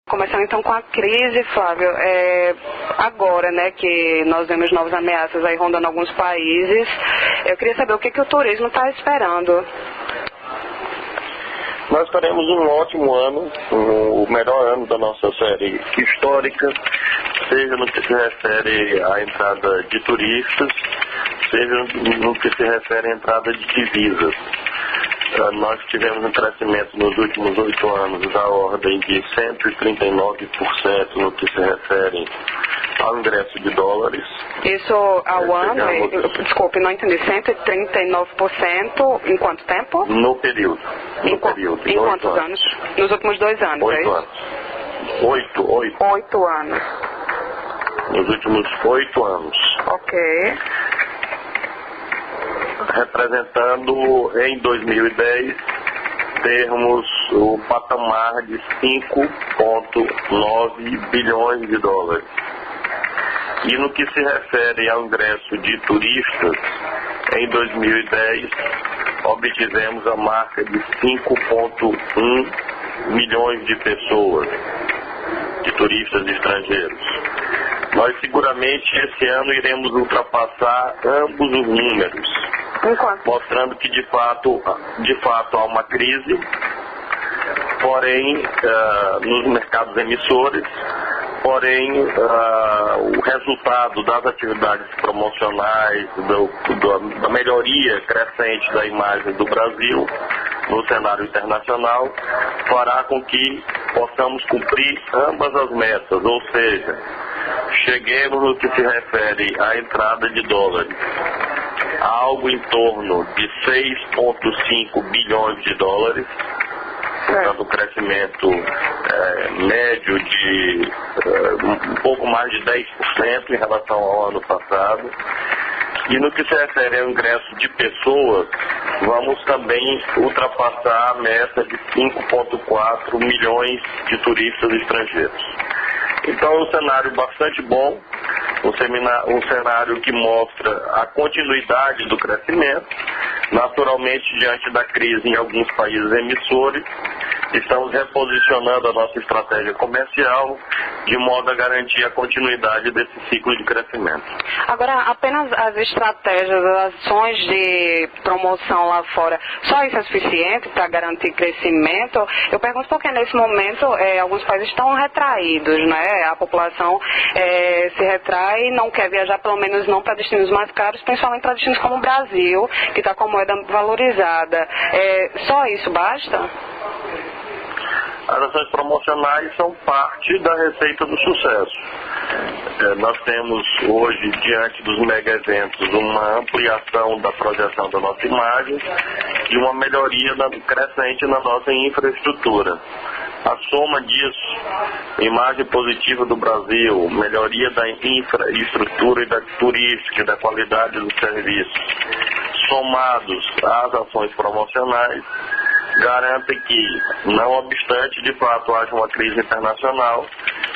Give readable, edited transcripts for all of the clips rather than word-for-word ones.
Começando então com a crise, Flávio, agora, né, que nós vemos novas ameaças aí rondando alguns países, eu queria saber o que o turismo está esperando. Nós teremos um ótimo ano, o melhor ano da nossa série histórica, seja no que se refere à entrada de turistas, seja no que se refere à entrada de divisas. Nós tivemos um crescimento nos últimos 8 anos da ordem de 139% no que se refere ao ingresso de dólares. Isso ao ano? Desculpe, não entendi. 139% em quanto tempo? No período. Em quantos anos? Nos últimos 2 anos, 8 anos. 8 anos. Nos últimos 8 anos. Ok. Representando em 2010 termos o patamar de 5,9 bilhões de dólares. E no que se refere ao ingresso de turistas, em 2010 obtivemos a marca de 5,1 milhões de pessoas, de turistas estrangeiros. Nós seguramente esse ano iremos ultrapassar ambos os números, mostrando que de fato há uma crise, porém nos mercados emissores, porém o resultado das atividades promocionais, da melhoria crescente da imagem do Brasil no cenário internacional, fará com que possamos cumprir ambas as metas, ou seja, cheguemos no que se refere à entrada de dólares a algo em torno de 6,5 bilhões de dólares, portanto um crescimento médio de um pouco mais de 10% em relação ao ano passado. E no que se refere ao ingresso de pessoas, vamos também ultrapassar a meta de 5,4 milhões de turistas estrangeiros. Então é um cenário bastante bom, um cenário que mostra a continuidade do crescimento. Naturalmente, diante da crise em alguns países emissores, estamos reposicionando a nossa estratégia comercial de modo a garantir a continuidade desse ciclo de crescimento. Agora, apenas as estratégias, as ações de promoção lá fora, só isso é suficiente para garantir crescimento? Eu pergunto porque nesse momento alguns países estão retraídos, né? A população se retrai e não quer viajar, pelo menos não para destinos mais caros, principalmente para destinos como o Brasil, que está com a moeda valorizada. Só isso basta? As ações promocionais são parte da receita do sucesso. Nós temos hoje, diante dos mega eventos, uma ampliação da projeção da nossa imagem e uma melhoria crescente na nossa infraestrutura. A soma disso, imagem positiva do Brasil, melhoria da infraestrutura e da turística e da qualidade dos serviços, somados às ações promocionais, garantem que, não obstante de fato haja uma crise internacional,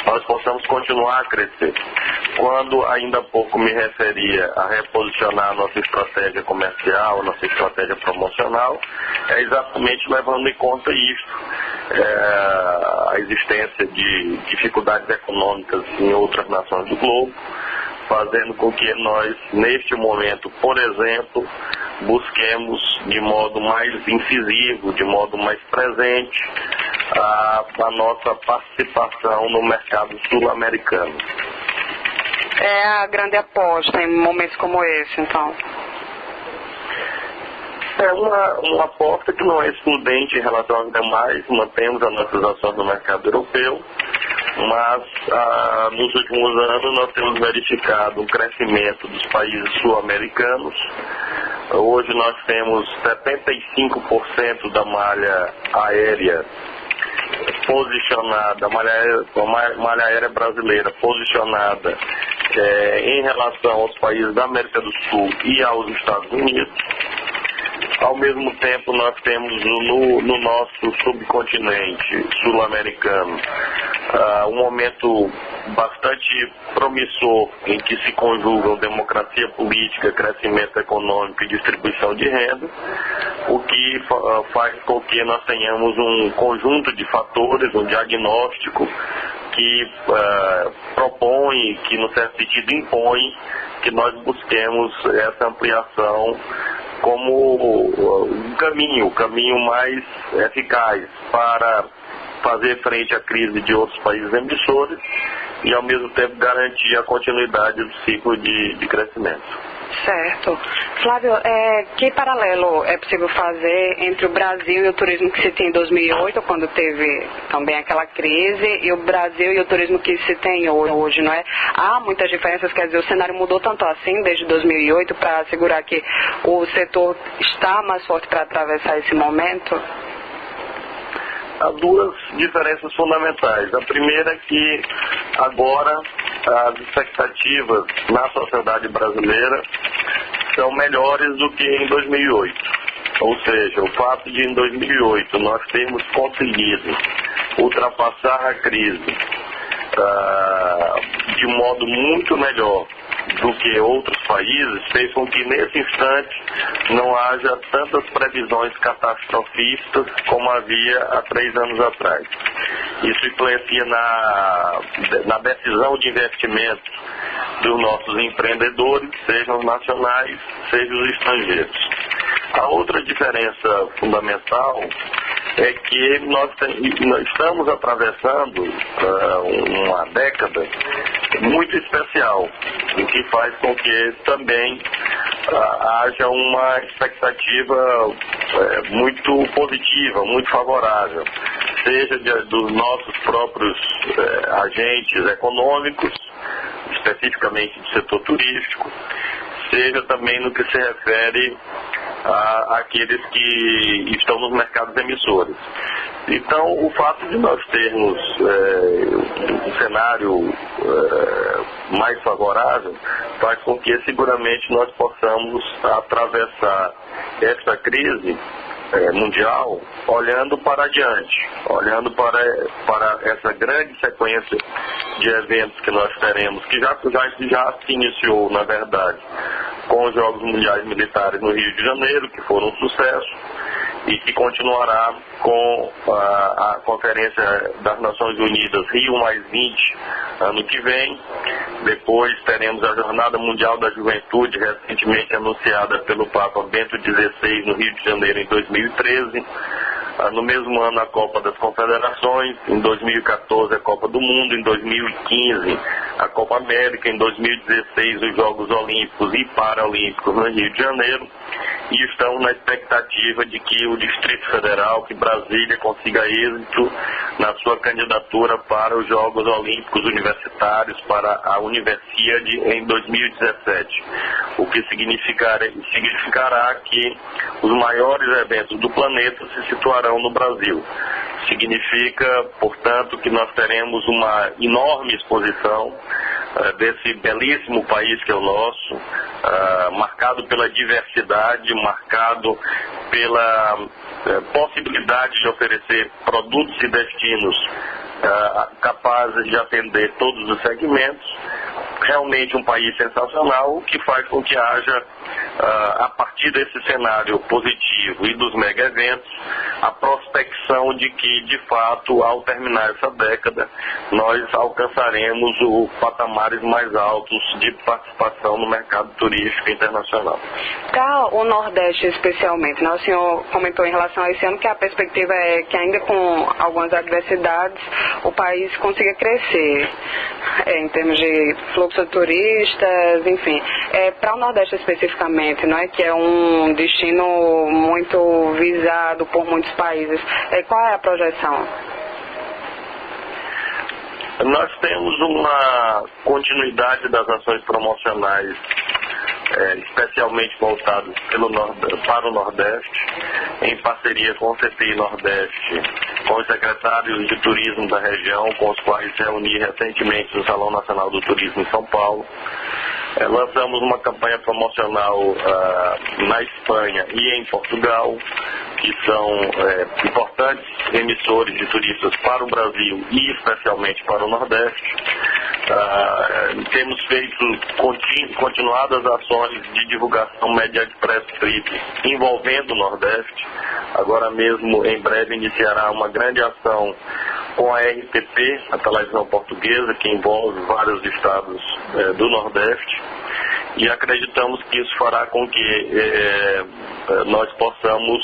nós possamos continuar a crescer. Quando ainda há pouco me referia a reposicionar a nossa estratégia comercial, a nossa estratégia promocional, é exatamente levando em conta isso, a existência de dificuldades econômicas em outras nações do globo, fazendo com que nós, neste momento, por exemplo, busquemos de modo mais incisivo, de modo mais presente, a nossa participação no mercado sul-americano. É a grande aposta em momentos como esse, então? É uma aposta que não é excludente em relação aos demais, mantemos as nossas ações no mercado europeu, mas nos últimos anos nós temos verificado um crescimento dos países sul-americanos. Hoje nós temos 75% da malha aérea posicionada, malha aérea brasileira posicionada em relação aos países da América do Sul e aos Estados Unidos. Ao mesmo tempo, nós temos no nosso subcontinente sul-americano um momento bastante promissor em que se conjugam democracia política, crescimento econômico e distribuição de renda, o que faz com que nós tenhamos um conjunto de fatores, um diagnóstico que propõe, que no certo sentido impõe que nós busquemos essa ampliação como o caminho mais eficaz para fazer frente à crise de outros países emissores e ao mesmo tempo garantir a continuidade do ciclo de crescimento. Certo. Flávio, que paralelo é possível fazer entre o Brasil e o turismo que se tem em 2008, quando teve também aquela crise, e o Brasil e o turismo que se tem hoje, não é? Há muitas diferenças, quer dizer, o cenário mudou tanto assim desde 2008 para assegurar que o setor está mais forte para atravessar esse momento? Há duas diferenças fundamentais. A primeira é que agora as expectativas na sociedade brasileira são melhores do que em 2008. Ou seja, o fato de em 2008 nós termos conseguido ultrapassar a crise de modo muito melhor do que outros países, fez com que nesse instante não haja tantas previsões catastrofistas como havia há 3 anos atrás. Isso influencia na decisão de investimento dos nossos empreendedores, sejam os nacionais, sejam os estrangeiros. A outra diferença fundamental é que nós estamos atravessando uma década muito especial, o que faz com que também haja uma expectativa muito positiva, muito favorável, seja dos nossos próprios agentes econômicos, especificamente do setor turístico, seja também no que se refere àqueles que estão nos mercados emissores. Então, o fato de nós termos um cenário mais favorável faz com que seguramente nós possamos atravessar essa crise mundial olhando para adiante, olhando para essa grande sequência de eventos que nós teremos, que já se iniciou, na verdade, com os Jogos Mundiais Militares no Rio de Janeiro, que foram um sucesso, e que continuará com a Conferência das Nações Unidas Rio+20 ano que vem. Depois teremos a Jornada Mundial da Juventude, recentemente anunciada pelo Papa Bento XVI no Rio de Janeiro em 2013. No mesmo ano a Copa das Confederações, em 2014 a Copa do Mundo, em 2015 a Copa América, em 2016 os Jogos Olímpicos e Paralímpicos no Rio de Janeiro, e estamos na expectativa de que o Distrito Federal, que Brasília consiga êxito na sua candidatura para os Jogos Olímpicos Universitários, para a Universiade em 2017, o que significará que os maiores eventos do planeta se situarão no Brasil. Significa, portanto, que nós teremos uma enorme exposição desse belíssimo país que é o nosso, marcado pela diversidade, marcado pela possibilidade de oferecer produtos e destinos capazes de atender todos os segmentos. Realmente um país sensacional, que faz com que haja, a partir desse cenário positivo e dos mega eventos, a prospecção de que, de fato, ao terminar essa década, nós alcançaremos os patamares mais altos de participação no mercado turístico internacional. Para o Nordeste especialmente, né? O senhor comentou em relação a esse ano que a perspectiva é que ainda com algumas adversidades o país consiga crescer em termos de fluxo de turistas, enfim. Para o Nordeste especificamente, não é, que é um destino muito visado por muitos países, qual é a projeção? Nós temos uma continuidade das ações promocionais, especialmente voltadas para o Nordeste, em parceria com o CPI Nordeste, com os secretários de turismo da região, com os quais reuni recentemente no Salão Nacional do Turismo em São Paulo. Lançamos uma campanha promocional na Espanha e em Portugal, que são importantes emissores de turistas para o Brasil e especialmente para o Nordeste. Temos feito continuadas ações de divulgação mediante press trip envolvendo o Nordeste. Agora mesmo, em breve, iniciará uma grande ação com a RTP, a televisão portuguesa, que envolve vários estados do Nordeste. E acreditamos que isso fará com que nós possamos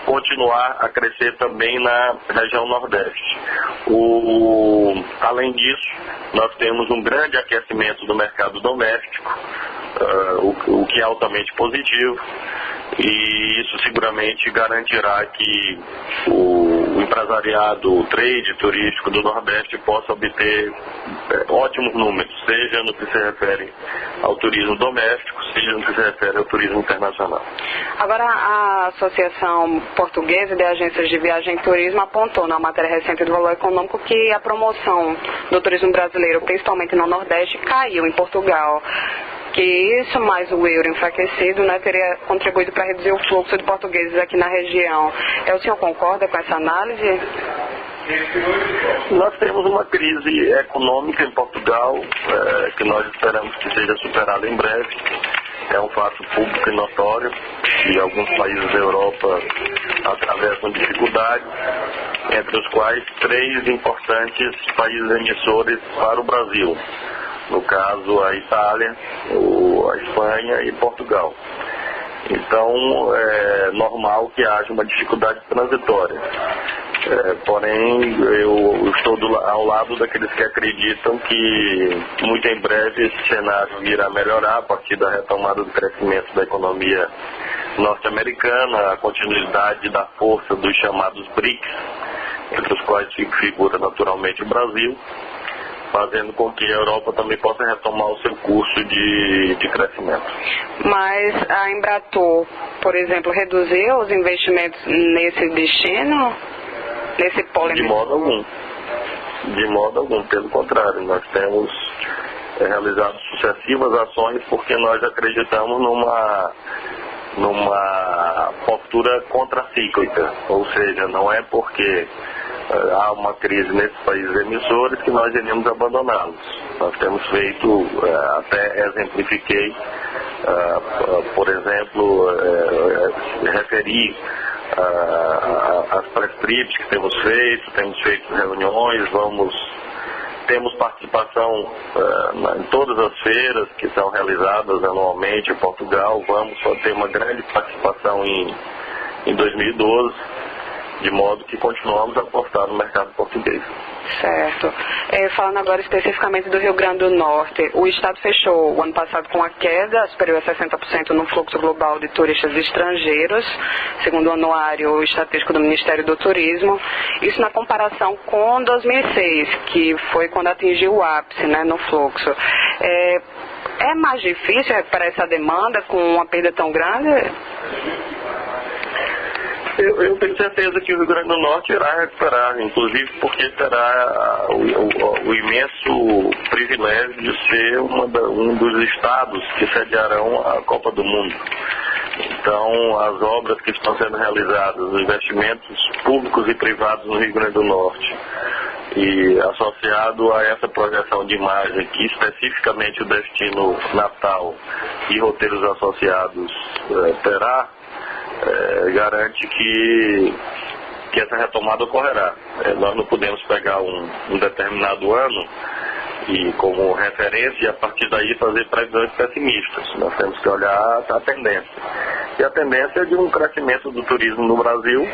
continuar a crescer também na região Nordeste. Além disso, nós temos um grande aquecimento do mercado doméstico, o que é altamente positivo, e isso seguramente garantirá que o empresariado, o trade turístico do Nordeste possa obter ótimos números, seja no que se refere ao turismo doméstico, seja no que se refere ao turismo internacional. Agora, a Associação Portuguesa de Agências de Viagem e Turismo apontou na matéria recente do Valor Econômico que a promoção do turismo brasileiro, principalmente no Nordeste, caiu em Portugal. Que isso, mais o euro enfraquecido, né, teria contribuído para reduzir o fluxo de portugueses aqui na região. O senhor concorda com essa análise? Nós temos uma crise econômica em Portugal, que nós esperamos que seja superada em breve. É um fato público e notório, e alguns países da Europa atravessam dificuldades, entre os quais 3 importantes países emissores para o Brasil. No caso, a Itália, a Espanha e Portugal. Então, é normal que haja uma dificuldade transitória. Porém, eu estou ao lado daqueles que acreditam que muito em breve esse cenário irá melhorar a partir da retomada do crescimento da economia norte-americana, a continuidade da força dos chamados BRICS, entre os quais figura naturalmente o Brasil, fazendo com que a Europa também possa retomar o seu curso de crescimento. Mas a Embratur, por exemplo, reduziu os investimentos nesse destino? Nesse polo? De modo algum. De modo algum. Pelo contrário, nós temos realizado sucessivas ações porque nós acreditamos numa postura contracíclica. Ou seja, não é porque há uma crise nesses países emissores que nós iremos abandoná-los. Nós temos feito, até exemplifiquei, por exemplo, referi as press trips que temos feito reuniões, temos participação em todas as feiras que são realizadas anualmente em Portugal. Vamos ter uma grande participação em 2012. De modo que continuamos a apostar no mercado português. Certo. Falando agora especificamente do Rio Grande do Norte, o Estado fechou o ano passado com uma queda superior a 60% no fluxo global de turistas estrangeiros, segundo o anuário estatístico do Ministério do Turismo. Isso na comparação com 2006, que foi quando atingiu o ápice, né, no fluxo. É mais difícil recuperar essa demanda com uma perda tão grande? Eu tenho certeza que o Rio Grande do Norte irá recuperar, inclusive porque terá o imenso privilégio de ser um dos estados que sediarão a Copa do Mundo. Então, as obras que estão sendo realizadas, os investimentos públicos e privados no Rio Grande do Norte, e associado a essa projeção de imagem que especificamente o destino Natal e roteiros associados terá, garante que essa retomada ocorrerá. Nós não podemos pegar um determinado ano e como referência e a partir daí fazer previsões pessimistas. Nós temos que olhar a tendência. E a tendência é de um crescimento do turismo no Brasil,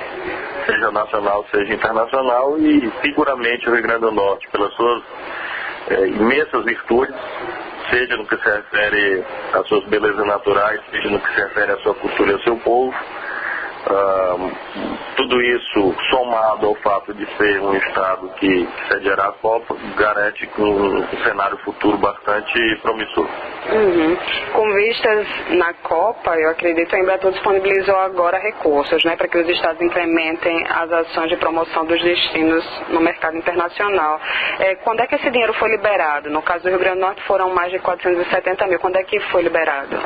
seja nacional, seja internacional, e seguramente o Rio Grande do Norte, pelas suas imensas virtudes, seja no que se refere às suas belezas naturais, seja no que se refere à sua cultura e ao seu povo. Tudo isso somado ao fato de ser um estado que sediará a Copa, garante um cenário futuro bastante promissor. Com vistas na Copa, eu acredito que a Embratur disponibilizou agora recursos, né, para que os estados incrementem as ações de promoção dos destinos no mercado internacional. Quando é que esse dinheiro foi liberado? No caso do Rio Grande do Norte foram mais de 470 mil. Quando é que foi liberado?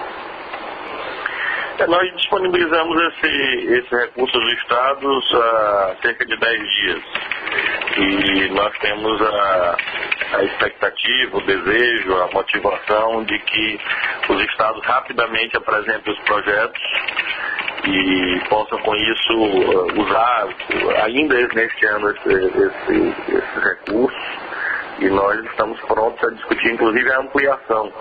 Nós disponibilizamos esse recurso dos estados há cerca de 10 dias. E nós temos a expectativa, o desejo, a motivação de que os estados rapidamente apresentem os projetos e possam com isso usar ainda neste ano esses recursos, e nós estamos prontos a discutir inclusive a ampliação,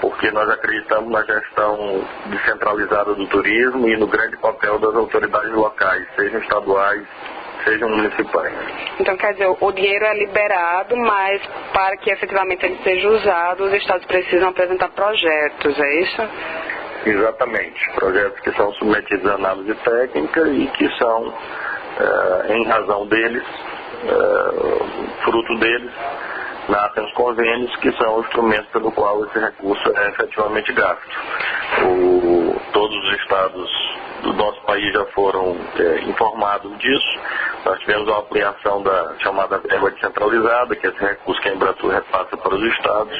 porque nós acreditamos na gestão descentralizada do turismo e no grande papel das autoridades locais, sejam estaduais, sejam municipais. Então, quer dizer, o dinheiro é liberado, mas para que efetivamente ele seja usado, os estados precisam apresentar projetos, é isso? Exatamente, projetos que são submetidos à análise técnica e que são, em razão deles, fruto deles, nascem os convênios, que são o instrumento pelo qual esse recurso é efetivamente gasto. Todos os estados do nosso país já foram informados disso. Nós tivemos uma ampliação da chamada verba descentralizada, que é esse recurso que a Embratur repassa para os estados.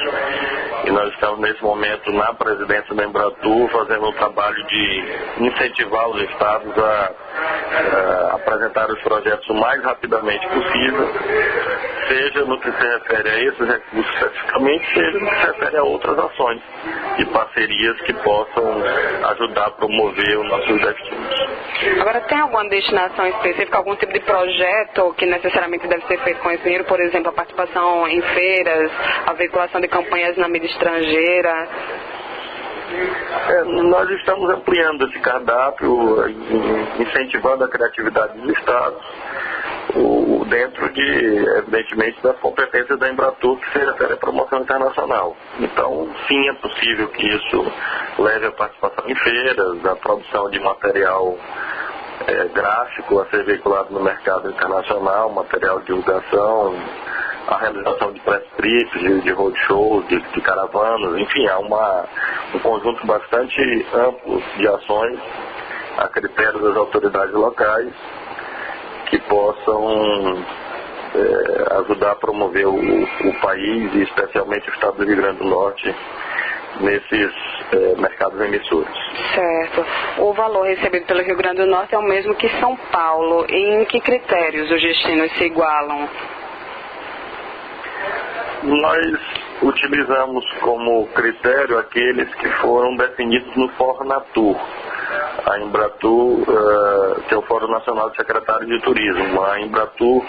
E nós estamos nesse momento na presidência da Embratur fazendo um trabalho de incentivar os estados a apresentar os projetos o mais rapidamente possível, seja no que se refere a esses recursos especificamente, seja no que se refere a outras ações e parcerias que possam ajudar a promover os nossos destinos. Agora, tem alguma destinação específica, algum tipo de projeto que necessariamente deve ser feito com esse dinheiro? Por exemplo, a participação em feiras, a veiculação de campanhas na mídia estrangeira? Nós estamos ampliando esse cardápio, incentivando a criatividade dos estados, dentro evidentemente, das competências da Embratur, que se refere à promoção internacional. Então, sim, é possível que isso leve à participação em feiras, à produção de material gráfico a ser veiculado no mercado internacional, material de divulgação, a realização de press trips, de roadshows, de caravanas, enfim, há um conjunto bastante amplo de ações a critério das autoridades locais que possam ajudar a promover o país e especialmente o estado do Rio Grande do Norte nesses mercados emissores. Certo. O valor recebido pelo Rio Grande do Norte é o mesmo que São Paulo. Em que critérios os destinos se igualam? Nós utilizamos como critério aqueles que foram definidos no Fornatur. A Embratur, que é o Fórum Nacional de Secretários de Turismo, a Embratur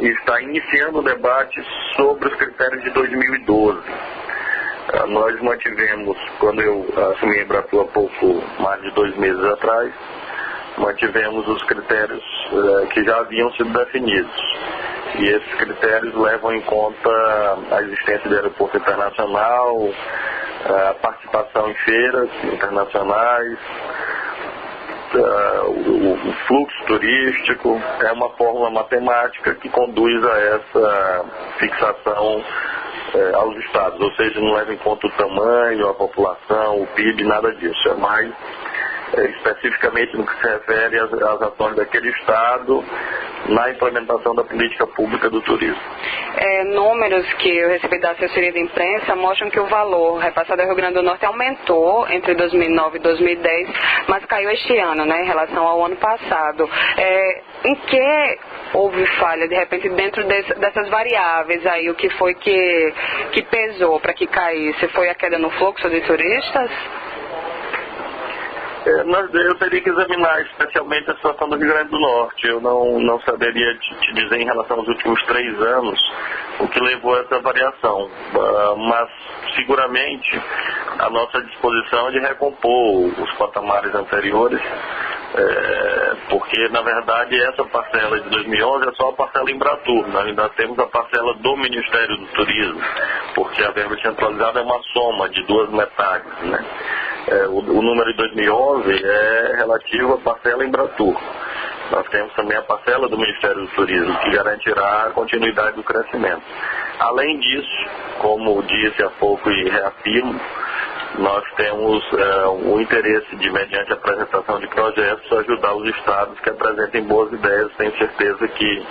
está iniciando o debate sobre os critérios de 2012. Nós mantivemos, quando eu assumi a Embratur há pouco mais de 2 meses atrás, mantivemos os critérios que já haviam sido definidos. E esses critérios levam em conta a existência do aeroporto internacional, a participação em feiras internacionais, o fluxo turístico. É uma fórmula matemática que conduz a essa fixação aos estados, ou seja, não leva em conta o tamanho, a população, o PIB, nada disso. É mais especificamente no que se refere às ações daquele estado na implementação da política pública do turismo. Números que eu recebi da assessoria de imprensa mostram que o valor repassado ao Rio Grande do Norte aumentou entre 2009 e 2010, mas caiu este ano, né, em relação ao ano passado. Em que houve falha, de repente, dentro dessas variáveis aí? O que foi que pesou para que caísse? Foi a queda no fluxo de turistas? Eu teria que examinar especialmente a situação do Rio Grande do Norte. Eu não saberia te dizer em relação aos últimos 3 anos o que levou a essa variação. Mas seguramente a nossa disposição é de recompor os patamares anteriores, porque na verdade essa parcela de 2011 é só a parcela Embratur. Nós ainda temos a parcela do Ministério do Turismo, porque a verba centralizada é uma soma de 2 metades, né? O número de 2011 é relativo à parcela Embratur. Nós temos também a parcela do Ministério do Turismo, que garantirá a continuidade do crescimento. Além disso, como disse há pouco e reafirmo, nós temos o interesse de, mediante a apresentação de projetos, ajudar os estados que apresentem boas ideias. Tenho certeza que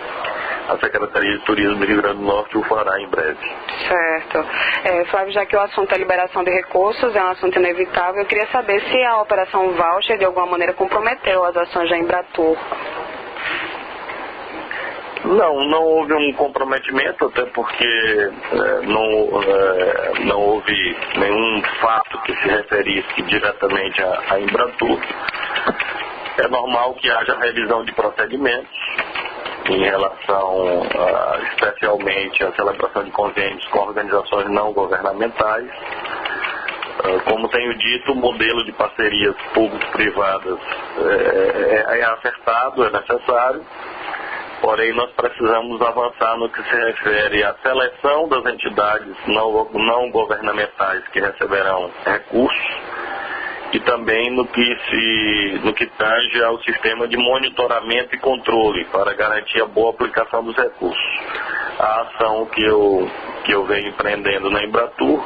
a Secretaria de Turismo do Rio Grande do Norte o fará em breve. Certo. Flávio, já que o assunto é liberação de recursos, é um assunto inevitável, eu queria saber se a Operação Voucher de alguma maneira comprometeu as ações da Embratur. Não houve um comprometimento, até porque não houve nenhum fato que se referisse diretamente à Embratur. É normal que haja revisão de procedimentos em relação, especialmente, à celebração de convênios com organizações não governamentais. Como tenho dito, o modelo de parcerias público-privadas é acertado, é necessário, porém nós precisamos avançar no que se refere à seleção das entidades não governamentais que receberão recursos e também no que tange ao sistema de monitoramento e controle para garantir a boa aplicação dos recursos. A ação que eu venho empreendendo na Embratur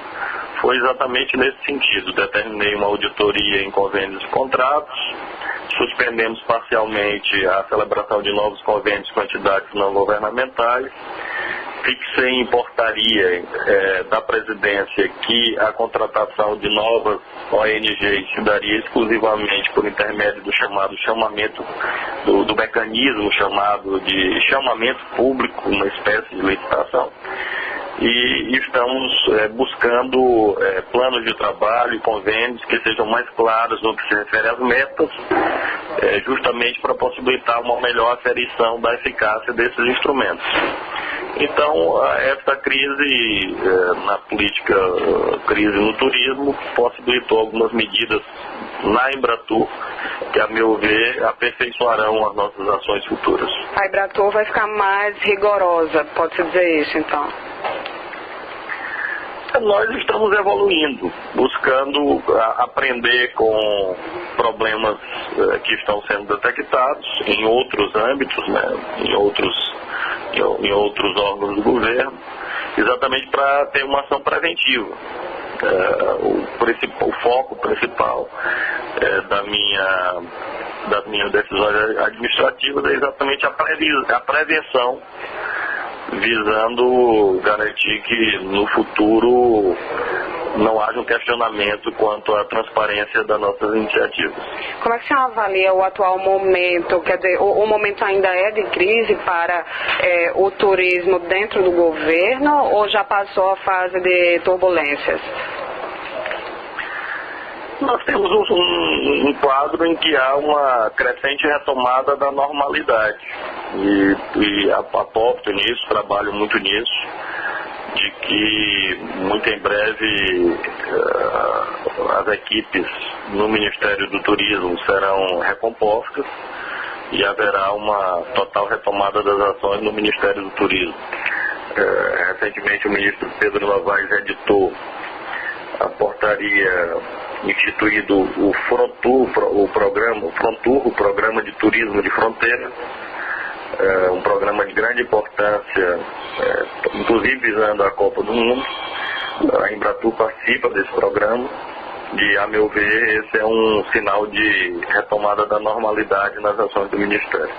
foi exatamente nesse sentido. Determinei uma auditoria em convênios e contratos, suspendemos parcialmente a celebração de novos convênios com entidades não governamentais, fixei em portaria da presidência que a contratação de novas ONGs se daria exclusivamente por intermédio do chamado chamamento, do mecanismo chamado de chamamento público, uma espécie de licitação. E estamos buscando planos de trabalho e convênios que sejam mais claros no que se refere às metas, justamente para possibilitar uma melhor aferição da eficácia desses instrumentos. Então, esta crise na política, crise no turismo, possibilitou algumas medidas na Embratur que, a meu ver, aperfeiçoarão as nossas ações futuras. A Embratur vai ficar mais rigorosa, pode-se dizer isso, então? Nós estamos evoluindo, buscando aprender com problemas que estão sendo detectados em outros âmbitos, né, em outros órgãos do governo, exatamente para ter uma ação preventiva. O foco principal das minhas decisões administrativas é exatamente a prevenção, visando garantir que no futuro não haja um questionamento quanto à transparência das nossas iniciativas. Como é que você avalia o atual momento? Quer dizer, o momento ainda é de crise para o turismo dentro do governo ou já passou a fase de turbulências? Nós temos um quadro em que há uma crescente retomada da normalidade e aposto nisso, trabalho muito nisso, de que muito em breve as equipes no Ministério do Turismo serão recompostas e haverá uma total retomada das ações no Ministério do Turismo. Recentemente o ministro Pedro Novaes editou a portaria instituído o Frontur, o Programa de Turismo de Fronteira, um programa de grande importância, inclusive visando a Copa do Mundo. A Embratur participa desse programa e, a meu ver, esse é um sinal de retomada da normalidade nas ações do Ministério.